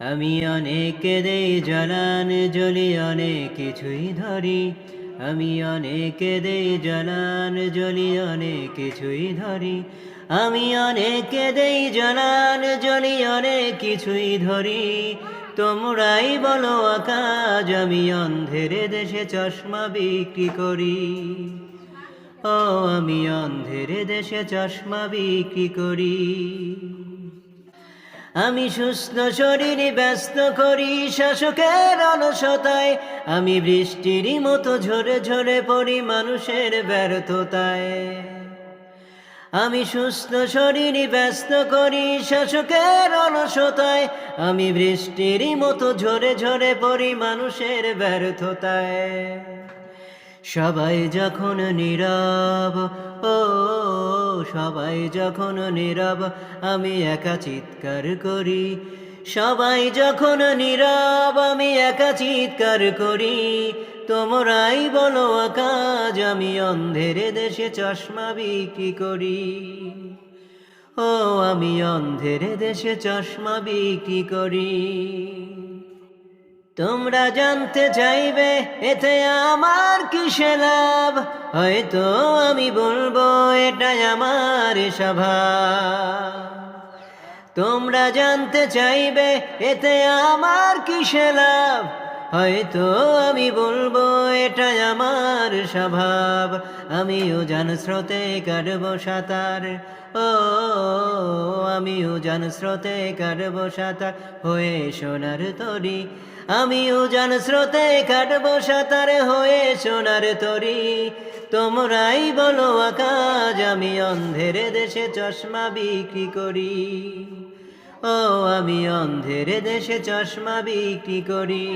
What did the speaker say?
আমি অনেক দেই জানান জ্বলি অনেক কিছুই ধরি, আমি অনেক দেই জানান জ্বলি অনেক কিছুই ধরি, আমি অনেক দেই জানান জ্বলি অনেক কিছুই ধরি। তোমরাই বলো আকাশ, আমি অন্ধের দেশে চশমা বিক্রি করি। ও আমি অন্ধের দেশে চশমা বিক্রি করি। আমি সুস্থ শরীরে ব্যস্ত করি শাসকের অলসতায়, আমি বৃষ্টির মতো ঝরে ঝরে পড়ি মানুষের ব্যর্থতায়। আমি সুস্থ শরীরে ব্যস্ত করি শাসকের অলসতায়, আমি বৃষ্টির মতো ঝরে ঝরে পড়ি মানুষের ব্যর্থতায়। সবাই যখন নীরব, ও সবাই যখন নীরব, আমি একা চিৎকার করি। সবাই যখন নীরব, আমি একা চিৎকার করি। তোমরাই বলো আকাশ, আমি অন্ধের দেশে চশমা বিক্রি করি। ও আমি অন্ধের দেশে চশমা বিক্রি করি। তোমরা জানতে চাইবে এতে আমার কিসে লাভ, হয়তো আমি বলবো এটাই আমার স্বভাব। তোমরা জানতে চাইবে এতে আমার কিসে লাভ, হয়তো আমি বলবো এটাই আমার স্বভাব। আমিও জান স্রোতে কাটবো সাঁতার, ও আমিও জান স্রোতে কাটবো সাঁতার হয়ে সোনার তরী। আমিও জান স্রোতে কাটবো সাঁতার হয়ে সোনার তরী। তোমরাই বলো আকাশ, আমি অন্ধের দেশে চশমা বিক্রি করি। ও আমি অন্ধের দেশে চশমা বিক্রি করি।